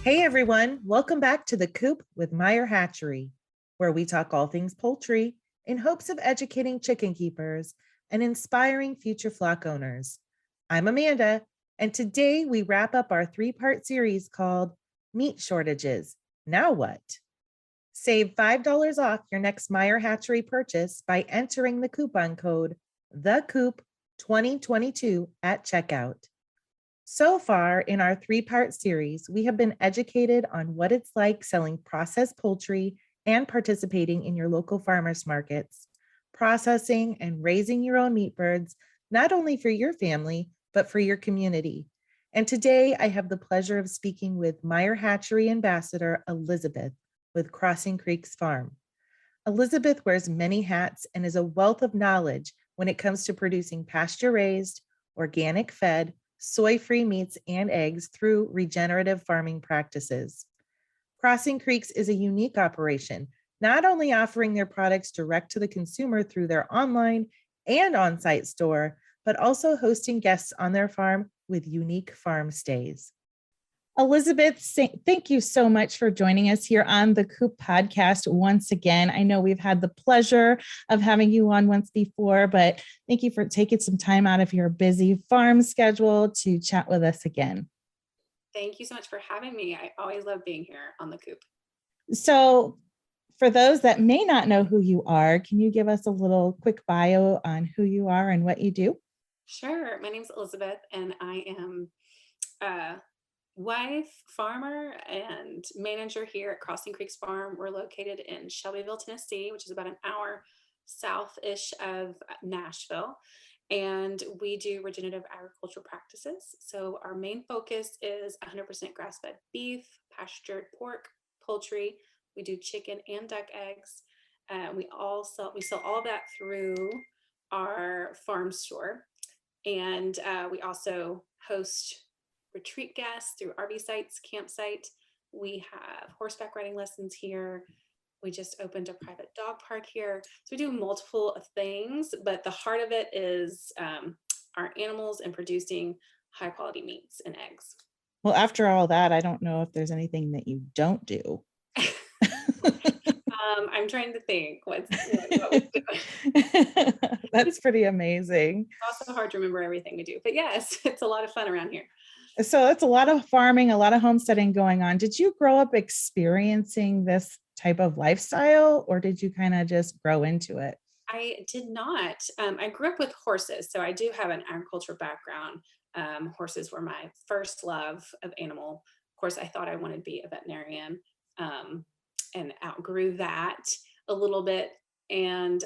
Hey everyone, welcome back to the Coop with Meyer Hatchery, where we talk all things poultry in hopes of educating chicken keepers and inspiring future flock owners. I'm Amanda, and today we wrap up our three-part series called Meat Shortages. Now what? Save $5 off your next Meyer Hatchery purchase by entering the coupon code TheCoop2022 at checkout. So far in our three-part series, we have been educated on what it's like selling processed poultry and participating in your local farmers markets, processing and raising your own meat birds, not only for your family, but for your community. And today I have the pleasure of speaking with Meyer Hatchery Ambassador Elizabeth with Crossing Creeks Farm. Elizabeth wears many hats and is a wealth of knowledge when it comes to producing pasture-raised, organic-fed, soy-free meats and eggs through regenerative farming practices. Crossing Creeks is a unique operation, not only offering their products direct to the consumer through their online and on-site store, but also hosting guests on their farm with unique farm stays. Elizabeth, thank you so much for joining us here on the Coop podcast once again. I know we've had the pleasure of having you on once before, but thank you for taking some time out of your busy farm schedule to chat with us again. Thank you so much for having me. I always love being here on the Coop. So for those that may not know who you are, can you give us a little quick bio on who you are and what you do? Sure. My name's Elizabeth, and I am wife, farmer, and manager here at Crossing Creeks Farm. We're located in Shelbyville, Tennessee, which is about an hour south-ish of Nashville. And we do regenerative agriculture practices. So our main focus is 100% grass-fed beef, pastured pork, poultry. We do chicken and duck eggs. We sell all of that through our farm store. And we also host retreat guests through RV sites, campsite. We have horseback riding lessons here. We just opened a private dog park here. So we do multiple things, but the heart of it is our animals and producing high quality meats and eggs. Well, after all that, I don't know if there's anything that you don't do. I'm trying to think what we're doing. That's pretty amazing. It's also hard to remember everything we do, but yes, it's a lot of fun around here. So it's a lot of farming, a lot of homesteading going on. Did you grow up experiencing this type of lifestyle, or did you kind of just grow into it? I did not. I grew up with horses, so I do have an agriculture background. Horses were my first love of animal. Of course, I thought I wanted to be a veterinarian, and outgrew that a little bit. And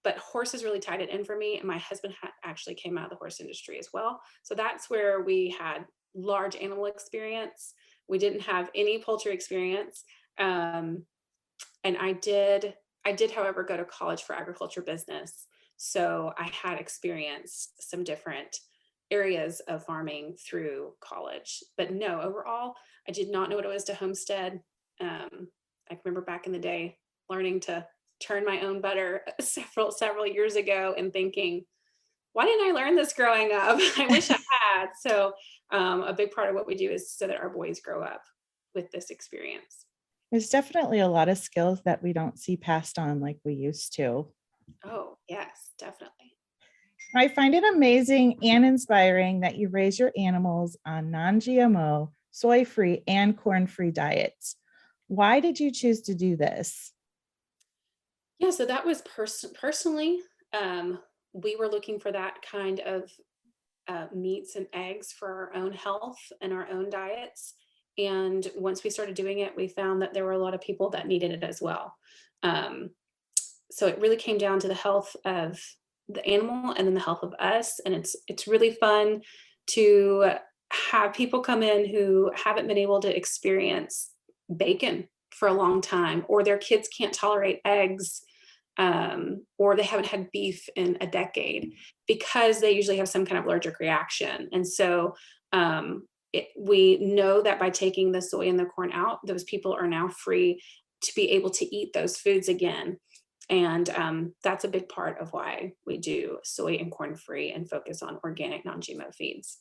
but horses really tied it in for me. And my husband actually came out of the horse industry as well. So that's where we had large animal experience. We didn't have any poultry experience. And I did, however, go to college for agriculture business. So I had experienced some different areas of farming through college. But no, overall, I did not know what it was to homestead. I can remember back in the day learning to turn my own butter several years ago and thinking, why didn't I learn this growing up? I wish I had. So a big part of what we do is so that our boys grow up with this experience. There's definitely a lot of skills that we don't see passed on like we used to. Oh, yes, definitely. I find it amazing and inspiring that you raise your animals on non-GMO, soy-free, and corn-free diets. Why did you choose to do this? Yeah, so that was personally, we were looking for that kind of meats and eggs for our own health and our own diets. And once we started doing it, we found that there were a lot of people that needed it as well. So it really came down to the health of the animal and then the health of us. And it's really fun to have people come in who haven't been able to experience bacon for a long time, or their kids can't tolerate eggs, or they haven't had beef in a decade because they usually have some kind of allergic reaction. And so we know that by taking the soy and the corn out, those people are now free to be able to eat those foods again. And that's a big part of why we do soy and corn free and focus on organic non-GMO feeds.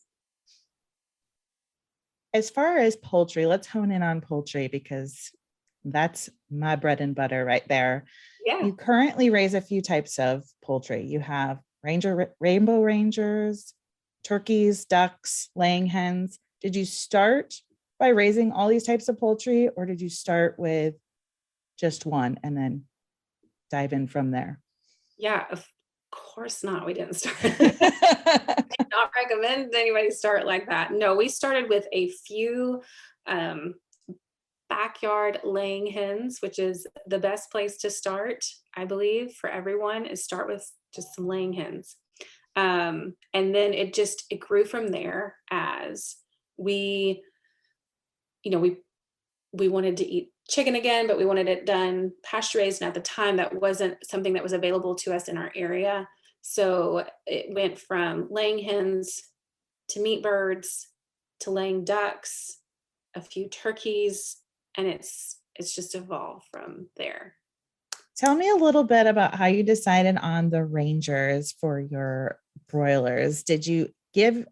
as far as poultry, let's hone in on poultry because that's my bread and butter right there. Yeah. You currently raise a few types of poultry. You have rainbow rangers, turkeys, ducks, laying hens. Did you start by raising all these types of poultry, or did you start with just one and then dive in from there? Yeah, of course not. We didn't start. Not recommend anybody start like that. No, we started with a few um, backyard laying hens, which is the best place to start, I believe, for everyone is start with just some laying hens. And then it grew from there as we, you know, we wanted to eat chicken again, but we wanted it done pasture raised. And at the time, that wasn't something that was available to us in our area. So it went from laying hens to meat birds to laying ducks, a few turkeys, and it's just evolved from there. Tell me a little bit about how you decided on the rangers for your broilers. Did you give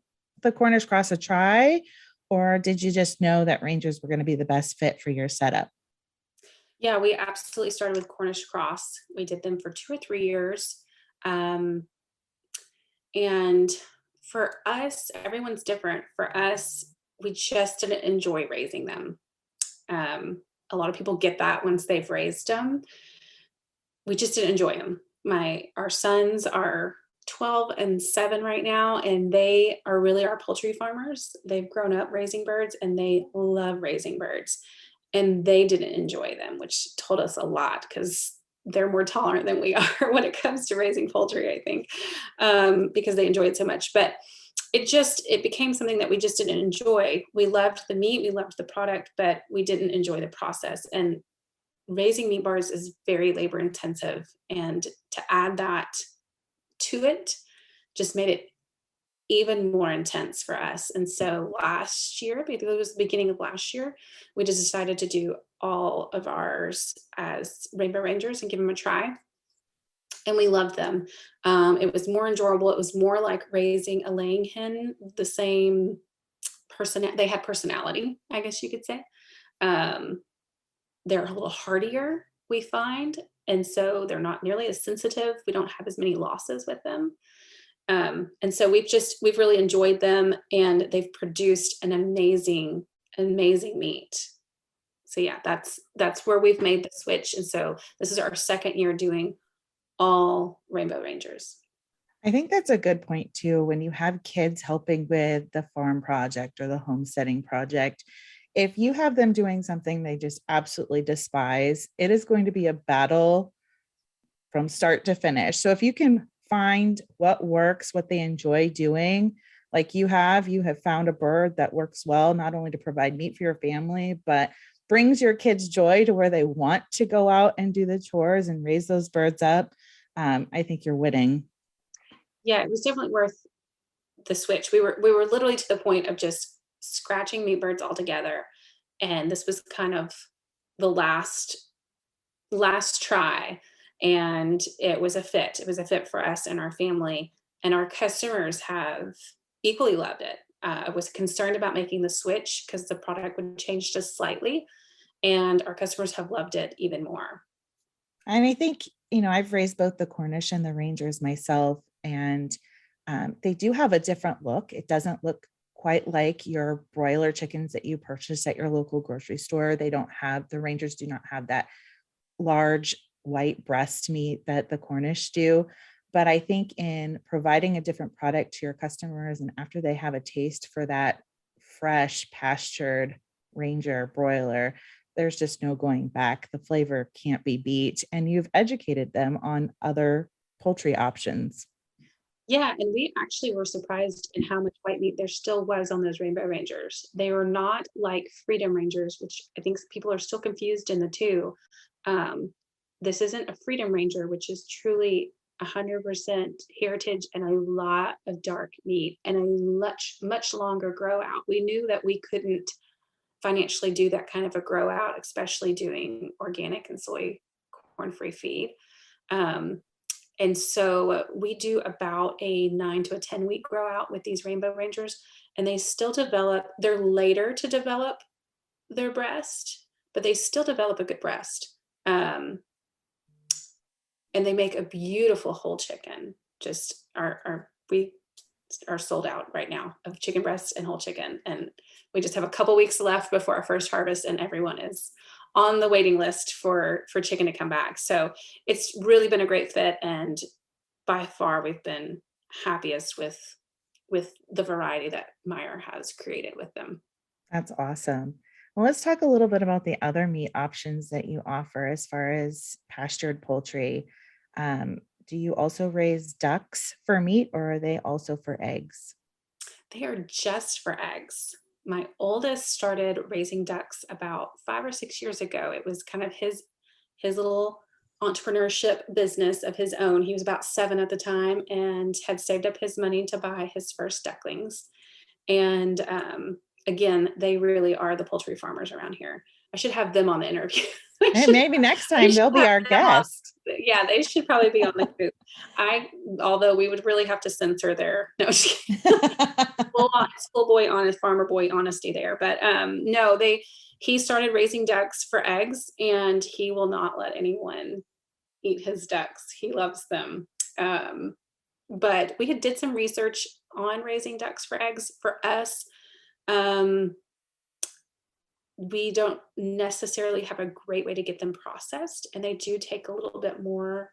the Cornish cross a try, or did you just know that rangers were going to be the best fit for your setup? Yeah, we absolutely started with Cornish cross. We did them for 2 or 3 years. Um, and for us, everyone's different. For us, we just didn't enjoy raising them. A lot of people get that once they've raised them. We just didn't enjoy them. Our sons are 12 and 7 right now, and they are really our poultry farmers. They've grown up raising birds and they love raising birds. And they didn't enjoy them, which told us a lot because they're more tolerant than we are when it comes to raising poultry, I think, because they enjoy it so much. But it became something that we just didn't enjoy. We loved the meat, we loved the product, but we didn't enjoy the process. And raising meat bars is very labor intensive, and to add that to it just made it even more intense for us. And so last year, because it was the beginning of last year, we just decided to do all of ours as Rainbow Rangers and give them a try. And we loved them. It was more enjoyable. It was more like raising a laying hen, the same person. They had personality, I guess you could say. Um, they're a little hardier, we find. And so they're not nearly as sensitive. We don't have as many losses with them. And so we've really enjoyed them, and they've produced an amazing meat. So yeah, that's where we've made the switch. And so this is our second year doing all Rainbow Rangers. I think that's a good point too. When you have kids helping with the farm project or the homesteading project, if you have them doing something they just absolutely despise, it is going to be a battle from start to finish. So if you can find what works, what they enjoy doing, like you have found a bird that works well, not only to provide meat for your family, but brings your kids joy to where they want to go out and do the chores and raise those birds up. I think you're winning. Yeah, it was definitely worth the switch. We were literally to the point of just scratching meat birds altogether. And this was kind of the last try, and it was a fit. It was a fit for us and our family, and our customers have equally loved it. I was concerned about making the switch because the product would change just slightly, and our customers have loved it even more. And I think, I've raised both the Cornish and the Rangers myself, and they do have a different look. It doesn't look quite like your broiler chickens that you purchase at your local grocery store. The Rangers do not have that large white breast meat that the Cornish do. But I think in providing a different product to your customers, and after they have a taste for that fresh pastured Ranger broiler, there's just no going back. The flavor can't be beat. And you've educated them on other poultry options. Yeah, and we actually were surprised in how much white meat there still was on those Rainbow Rangers. They were not like Freedom Rangers, which I think people are still confused in the two. Um, this isn't a Freedom Ranger, which is truly 100% heritage and a lot of dark meat and a much longer grow out. We knew that we couldn't financially do that kind of a grow out, especially doing organic and soy corn free feed. Um, And so we do about a 9 to a 10 week grow out with these Rainbow Rangers, and they still develop, they're later to develop their breast, but they still develop a good breast. And they make a beautiful whole chicken. Just we are sold out right now of chicken breasts and whole chicken. And we just have a couple weeks left before our first harvest, and everyone is on the waiting list for chicken to come back. So it's really been a great fit. And by far we've been happiest with the variety that Meyer has created with them. That's awesome. Well, let's talk a little bit about the other meat options that you offer as far as pastured poultry. Um, do you also raise ducks for meat, or are they also for eggs? They are just for eggs. My oldest started raising ducks about 5 or 6 years ago. It was kind of his little entrepreneurship business of his own. He was about 7 at the time and had saved up his money to buy his first ducklings. And again, they really are the poultry farmers around here. I should have them on the interview. And maybe next time they'll be our guest. Yeah, they should probably be on the Coop. Although we would really have to censor their, no, schoolboy honest, farmer boy honesty there. But no, he started raising ducks for eggs, and he will not let anyone eat his ducks. He loves them. But we did some research on raising ducks for eggs. For us, we don't necessarily have a great way to get them processed, and they do take a little bit more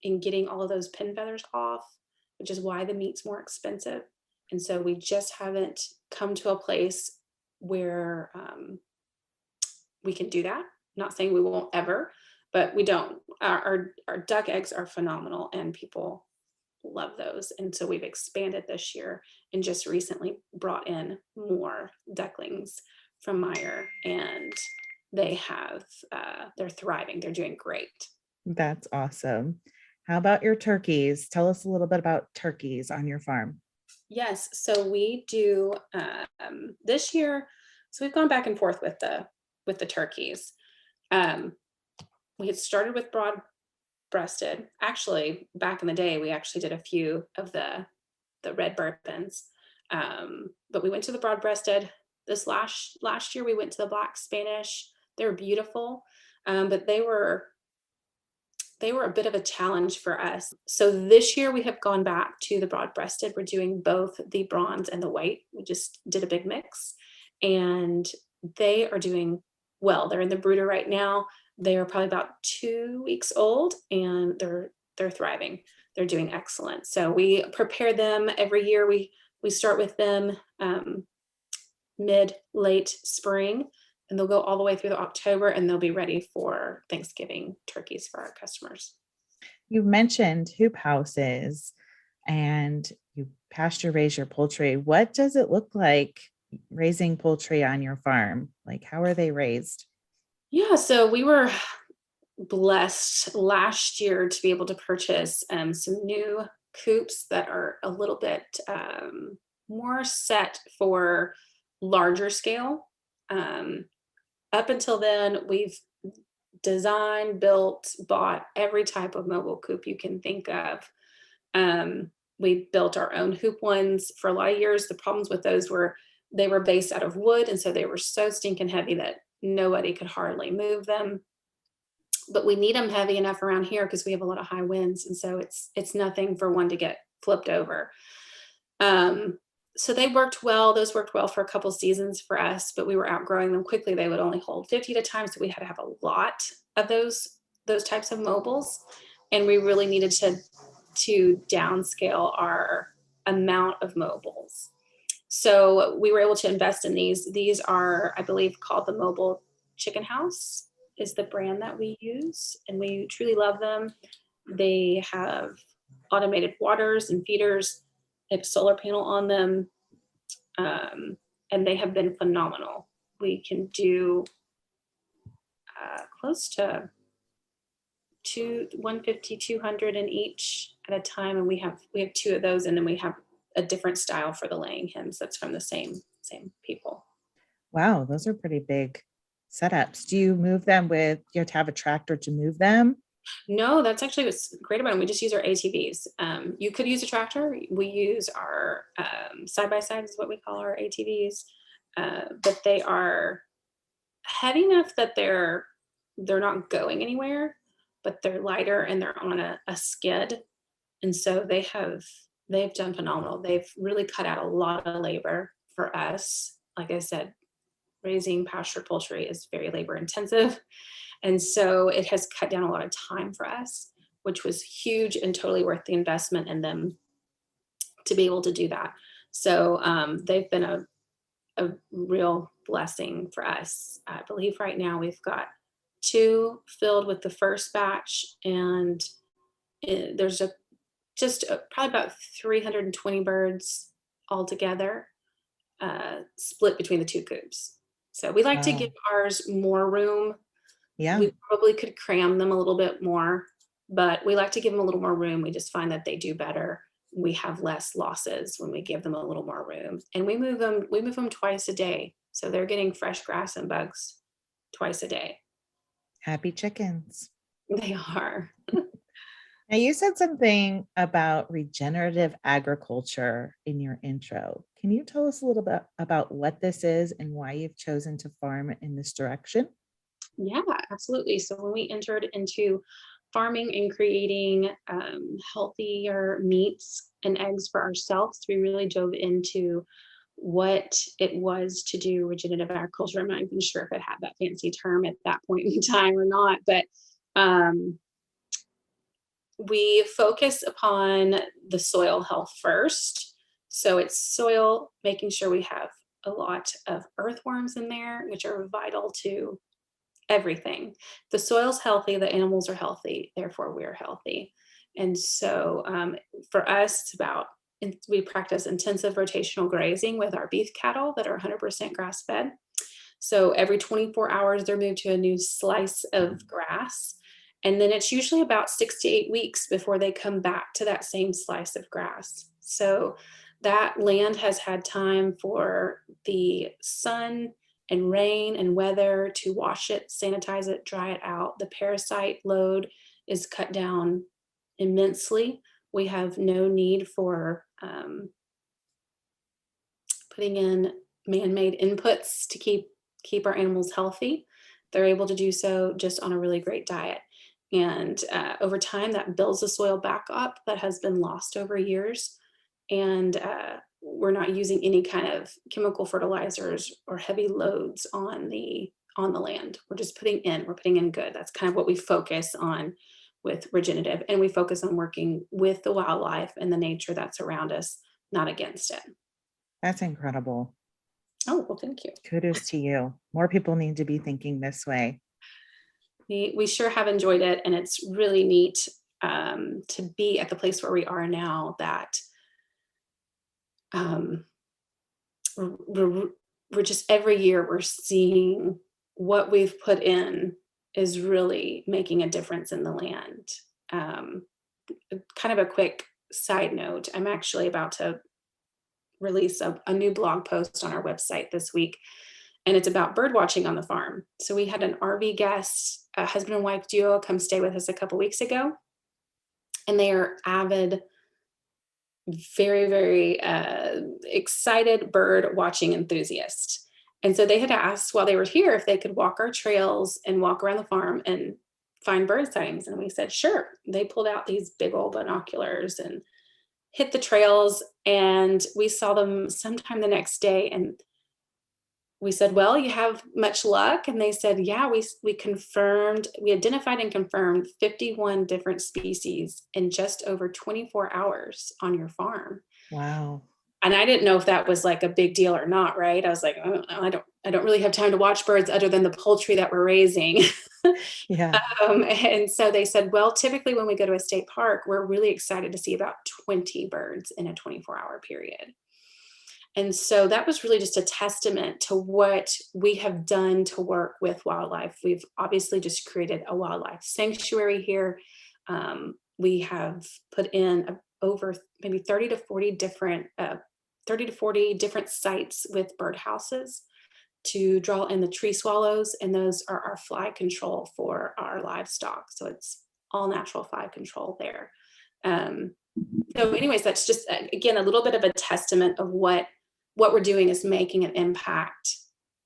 in getting all of those pin feathers off, which is why the meat's more expensive. And so we just haven't come to a place where we can do that. Not saying we won't ever, but we don't. Our duck eggs are phenomenal, and people love those. And so we've expanded this year and just recently brought in more ducklings from Meyer, and they're thriving. They're doing great. That's awesome. How about your turkeys? Tell us a little bit about turkeys on your farm. Yes, so we do this year. So we've gone back and forth with the turkeys. We had started with broad breasted. Actually, back in the day, we actually did a few of the red bourbons, but we went to the broad breasted. This last year, we went to the black Spanish. They're beautiful, but they were a bit of a challenge for us. So this year we have gone back to the broad breasted. We're doing both the bronze and the white. We just did a big mix, and they are doing well. They're in the brooder right now. They are probably about 2 weeks old, and they're thriving. They're doing excellent. So we prepare them every year. We start with them late spring, and they'll go all the way through to October, and they'll be ready for Thanksgiving turkeys for our customers. You mentioned hoop houses and you pasture raise your poultry. What does it look like raising poultry on your farm? Like, how are they raised? Yeah, so we were blessed last year to be able to purchase some new coops that are a little bit more set for larger scale. Up until then, we've designed, built, bought every type of mobile coop you can think of. We built our own hoop ones for a lot of years. The problems with those were they were based out of wood, and so they were so stinking heavy that nobody could hardly move them. But we need them heavy enough around here because we have a lot of high winds, and so it's nothing for one to get flipped over. So they worked well. Those worked well for a couple seasons for us, but we were outgrowing them quickly. They would only hold 50 at a time, so we had to have a lot of those types of mobiles, and we really needed to downscale our amount of mobiles. So we were able to invest in these. These are, I believe, called the Mobile Chicken House is the brand that we use, and we truly love them. They have automated waters and feeders. They have a solar panel on them, and they have been phenomenal. We can do close to 150, 200 in each at a time, and we have 2 of those, and then we have a different style for the laying hens that's from the same people. Wow, those are pretty big setups. Do you move them you have to have a tractor to move them? No, that's actually what's great about them. We just use our ATVs. You could use a tractor. We use our side by side is what we call our ATVs, but they are heavy enough that they're not going anywhere, but they're lighter and they're on a skid, and so they've done phenomenal. They've really cut out a lot of labor for us. Like I said, raising pasture poultry is very labor intensive. And so it has cut down a lot of time for us, which was huge and totally worth the investment in them to be able to do that. So they've been a real blessing for us. I believe right now we've got two filled with the first batch, and there's probably about 320 birds altogether, split between the two coops. So we like to give Wow. ours more room. Yeah. We probably could cram them a little bit more, but we like to give them a little more room. We just find that they do better. We have less losses when we give them a little more room. And we move them twice a day. So they're getting fresh grass and bugs twice a day. Happy chickens. They are. Now, you said something about regenerative agriculture in your intro. Can you tell us a little bit about what this is and why you've chosen to farm in this direction? Yeah, absolutely. So when we entered into farming and creating healthier meats and eggs for ourselves, we really dove into what it was to do regenerative agriculture. I'm not even sure if it had that fancy term at that point in time or not, but um, we focus upon the soil health first. So it's soil, making sure we have a lot of earthworms in there, which are vital to everything. The soil's healthy, the animals are healthy, therefore we're healthy. And so for us, we practice intensive rotational grazing with our beef cattle that are 100% grass fed. So every 24 hours, they're moved to a new slice of grass. And then it's usually about 6 to 8 weeks before they come back to that same slice of grass. So that land has had time for the sun and rain and weather to wash it, sanitize it, dry it out. The parasite load is cut down immensely. We have no need for putting in man-made inputs to keep our animals healthy. They're able to do so just on a really great diet. And over time, that builds the soil back up that has been lost over years. And we're not using any kind of chemical fertilizers or heavy loads on the land. We're putting in good. That's kind of what we focus on with regenerative. And we focus on working with the wildlife and the nature that's around us, not against it. That's incredible. Oh, well, thank you. Kudos to you. More people need to be thinking this way. We sure have enjoyed it, and it's really neat to be at the place where we are now. That um, we're, we're just every year we're seeing what we've put in is really making a difference in the land. Um, Kind of a quick side note: I'm actually about to release a new blog post on our website this week, and it's about bird watching on the farm. So we had an RV guest, a husband and wife duo, come stay with us a couple weeks ago, and they are avid, very, very excited bird watching enthusiasts. And so they had asked while they were here if they could walk our trails and walk around the farm and find bird sightings. And we said, sure. They pulled out these big old binoculars and hit the trails, and we saw them sometime the next day. And we said, well, you have much luck. And they said, yeah, we identified and confirmed 51 different species in just over 24 hours on your farm. Wow. And I didn't know if that was like a big deal or not, right? I was like, I don't know, I don't really have time to watch birds other than the poultry that we're raising. Yeah. And so they said, well, typically when we go to a state park, we're really excited to see about 20 birds in a 24-hour period. And so that was really just a testament to what we have done to work with wildlife. We've obviously just created a wildlife sanctuary here. We have put in over maybe 30 to 40 different sites with birdhouses to draw in the tree swallows, and those are our fly control for our livestock. So it's all natural fly control there. Um, so anyways, that's just again a little bit of a testament of what we're doing is making an impact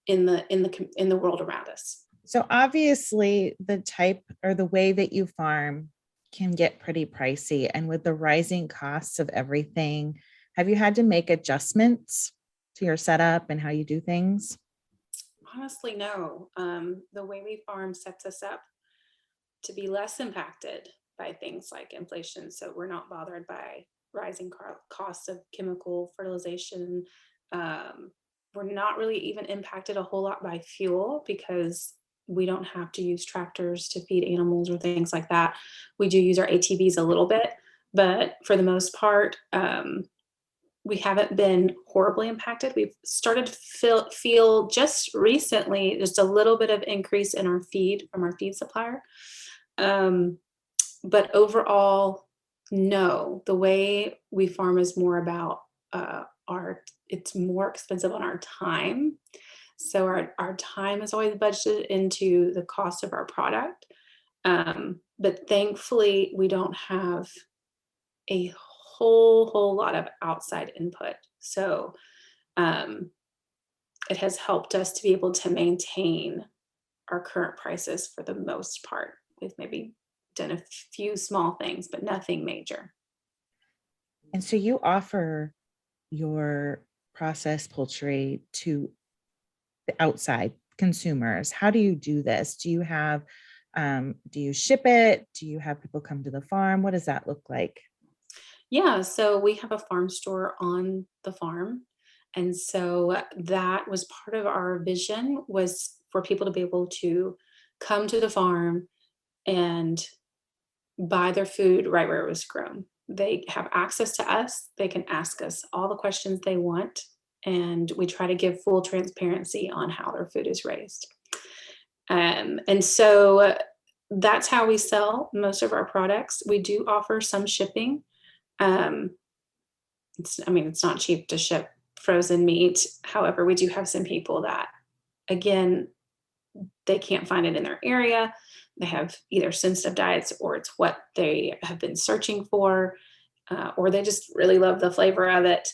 in the world around us. So obviously the type or the way that you farm can get pretty pricey. And with the rising costs of everything, have you had to make adjustments to your setup and how you do things? Honestly, no. The way we farm sets us up to be less impacted by things like inflation. So we're not bothered by rising costs of chemical fertilization. Um, we're not really even impacted a whole lot by fuel because we don't have to use tractors to feed animals or things like that. We do use our ATVs a little bit, but for the most part, we haven't been horribly impacted. We've started to feel just recently just a little bit of increase in our feed from our feed supplier. Um, but overall, no. The way we farm is more about our. It's more expensive on our time. So our time is always budgeted into the cost of our product. But thankfully, we don't have a whole lot of outside input. So um, it has helped us to be able to maintain our current prices for the most part. We've maybe done a few small things, but nothing major. And so you offer your processed poultry to the outside consumers. How do you do this? Do you ship it? Do you have people come to the farm? What does that look like? Yeah, so we have a farm store on the farm. And so that was part of our vision was for people to be able to come to the farm and buy their food right where it was grown. They have access to us. They can ask us all the questions they want, and we try to give full transparency on how their food is raised. And so that's how we sell most of our products. We do offer some shipping. Um, I mean, it's not cheap to ship frozen meat. However, we do have some people that, again, they can't find it in their area. They have either sensitive diets or it's what they have been searching for, or they just really love the flavor of it.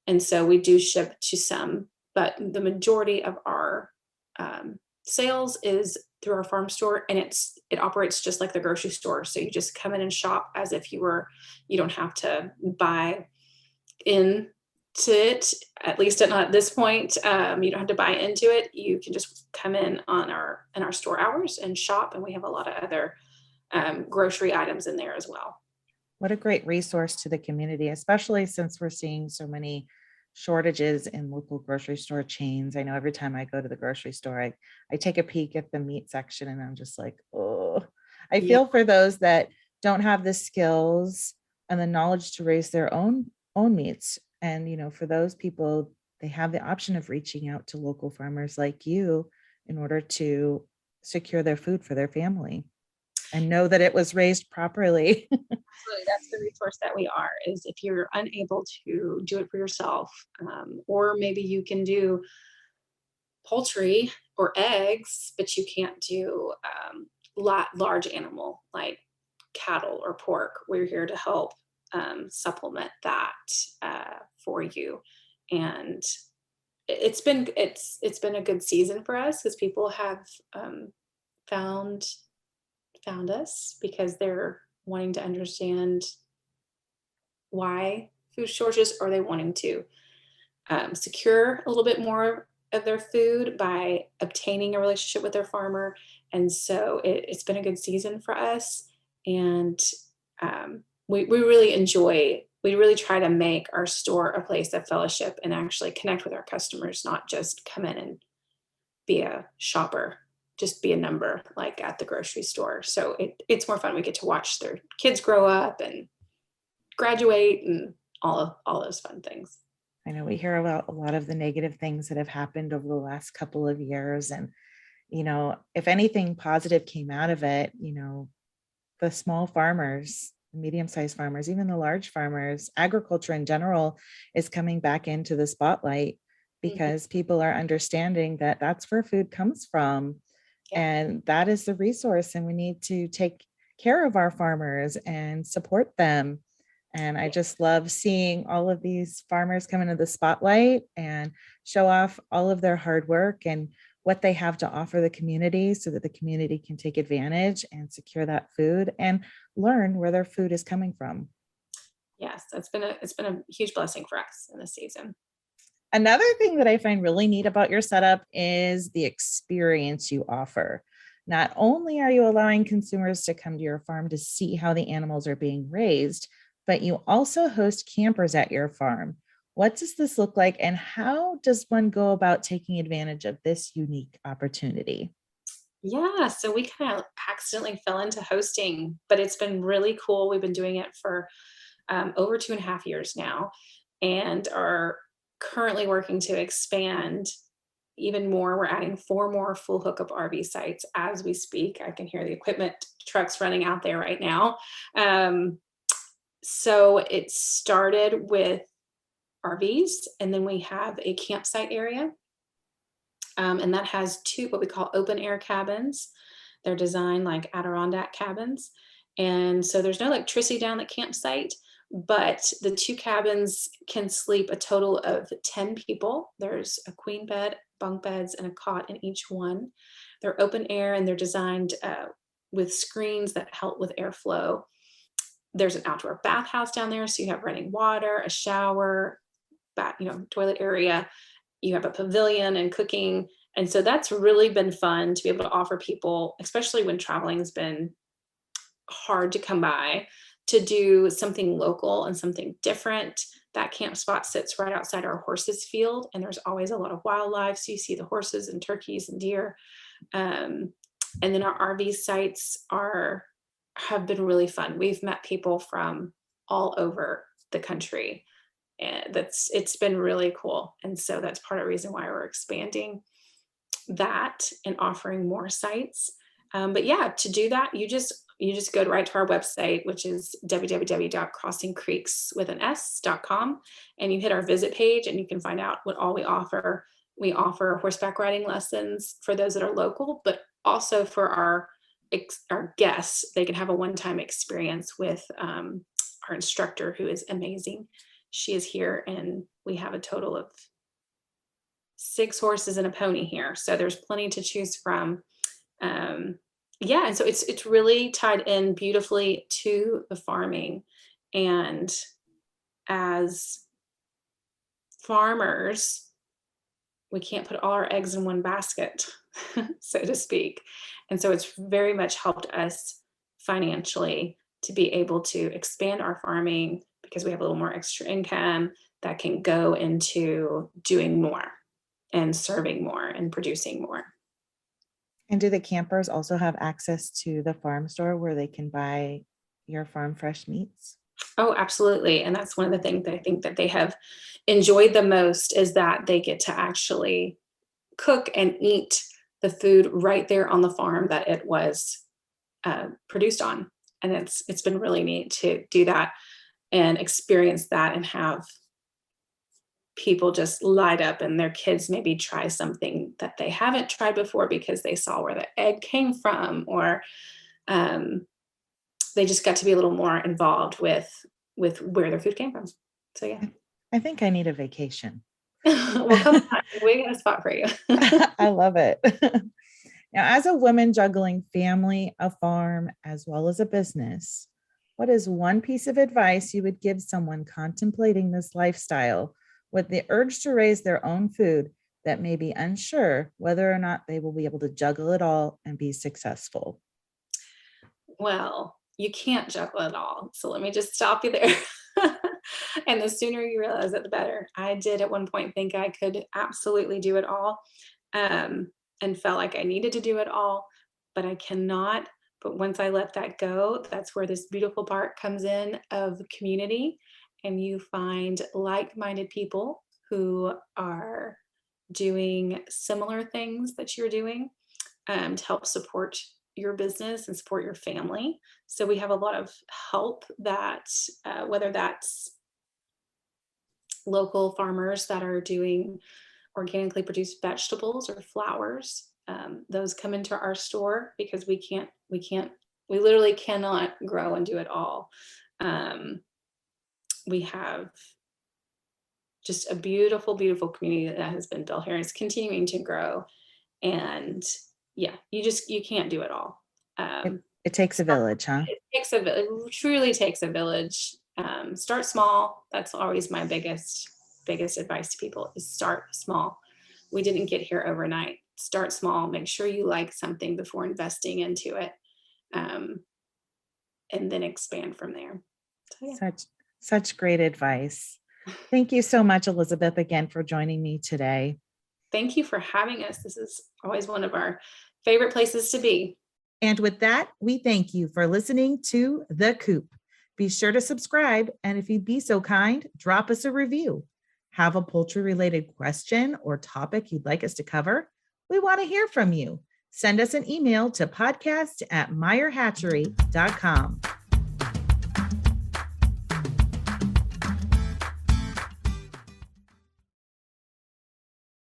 And so we do ship to some, but the majority of our sales is through our farm store, and it operates just like the grocery store. So you just come in and shop as if you don't have to buy into it, at least at this point. You don't have to buy into it. You can just come in in our store hours and shop, and we have a lot of other grocery items in there as well. What a great resource to the community, especially since we're seeing so many shortages in local grocery store chains. I know every time I go to the grocery store, I take a peek at the meat section and I'm just like, oh, I Yeah. feel for those that don't have the skills and the knowledge to raise their own meats. And, for those people, they have the option of reaching out to local farmers like you in order to secure their food for their family and know that it was raised properly. Absolutely, that's the resource that we are. Is if you're unable to do it for yourself, or maybe you can do poultry or eggs, but you can't do large animal like cattle or pork. We're here to help supplement that for you, and it's been a good season for us because people have found found us because they're wanting to understand why food shortages, or they wanting to secure a little bit more of their food by obtaining a relationship with their farmer. And so it's been a good season for us. And we really we really try to make our store a place of fellowship and actually connect with our customers, not just come in and be a shopper, just be a number like at the grocery store. So it's more fun. We get to watch their kids grow up and graduate and all those fun things. I know we hear about a lot of the negative things that have happened over the last couple of years. And, if anything positive came out of it, the small farmers, medium-sized farmers, even the large farmers, agriculture in general is coming back into the spotlight Mhm. because people are understanding that that's where food comes from. Yeah. And that is the resource. And we need to take care of our farmers and support them. And I just love seeing all of these farmers come into the spotlight and show off all of their hard work and what they have to offer the community so that the community can take advantage and secure that food and learn where their food is coming from. Yes, it's been a huge blessing for us in this season. Another thing that I find really neat about your setup is the experience you offer. Not only are you allowing consumers to come to your farm to see how the animals are being raised, but you also host campers at your farm. What does this look like, and how does one go about taking advantage of this unique opportunity? Yeah, so we kind of accidentally fell into hosting, but it's been really cool. We've been doing it for over 2.5 years now, and are currently working to expand even more. We're adding 4 more full hookup RV sites as we speak. I can hear the equipment trucks running out there right now. Um, so it started with RVs, and then we have a campsite area, and that has two what we call open air cabins. They're designed like Adirondack cabins. And so there's no electricity down the campsite, but the two cabins can sleep a total of 10 people. There's a queen bed, bunk beds, and a cot in each one. They're open air, and they're designed with screens that help with airflow. There's an outdoor bathhouse down there, so you have running water, a shower, toilet area. You have a pavilion and cooking. And so that's really been fun to be able to offer people, especially when traveling has been hard to come by, to do something local and something different. That camp spot sits right outside our horses field, and there's always a lot of wildlife. So you see the horses and turkeys and deer. Um, and then our RV sites have been really fun. We've met people from all over the country, and it's been really cool. And so that's part of the reason why we're expanding that and offering more sites. But yeah, to do that, you just go right to our website, which is www.crossingcreeks.com, and you hit our visit page, and you can find out what all we offer. We offer horseback riding lessons for those that are local, but also for our guests. They can have a one-time experience with our instructor, who is amazing. She is here, and we have a total of 6 horses and a pony here, so there's plenty to choose from. Yeah, and so it's really tied in beautifully to the farming. And as farmers, we can't put all our eggs in one basket, so to speak. And so it's very much helped us financially to be able to expand our farming, because we have a little more extra income that can go into doing more and serving more and producing more. And do the campers also have access to the farm store where they can buy your farm fresh meats? Oh, absolutely. And that's one of the things that I think that they have enjoyed the most, is that they get to actually cook and eat the food right there on the farm that it was produced on. And it's been really neat to do that and experience that, and have people just light up, and their kids maybe try something that they haven't tried before because they saw where the egg came from, or um, they just got to be a little more involved with where their food came from. So yeah. I think I need a vacation. Well, come on, we got a spot for you. I love it. Now, as a woman juggling family, a farm, as well as a business, what is one piece of advice you would give someone contemplating this lifestyle with the urge to raise their own food, that may be unsure whether or not they will be able to juggle it all and be successful? Well, you can't juggle it all. So let me just stop you there. And the sooner you realize it, the better. I did at one point think I could absolutely do it all, and felt like I needed to do it all, but I cannot. But once I let that go, that's where this beautiful part comes in of community. And you find like minded people who are doing similar things that you're doing, to help support your business and support your family. So we have a lot of help that, whether that's local farmers that are doing organically produced vegetables or flowers, those come into our store because we can't We literally cannot grow and do it all. We have just a beautiful, beautiful community that has been built here. It's continuing to grow. And yeah, you can't do it all. It takes a village, huh? It truly takes a village. Start small. That's always my biggest advice to people is start small. We didn't get here overnight. Start small. Make sure you like something before investing into it, and then expand from there. So, yeah. Such great advice. Thank you so much, Elizabeth, again for joining me today. Thank you for having us. This is always one of our favorite places to be. And with that, we thank you for listening to The Coop. Be sure to subscribe, and if you'd be so kind, drop us a review. Have a poultry-related question or topic you'd like us to cover? We want to hear from you. Send us an email to podcast@meyerhatchery.com.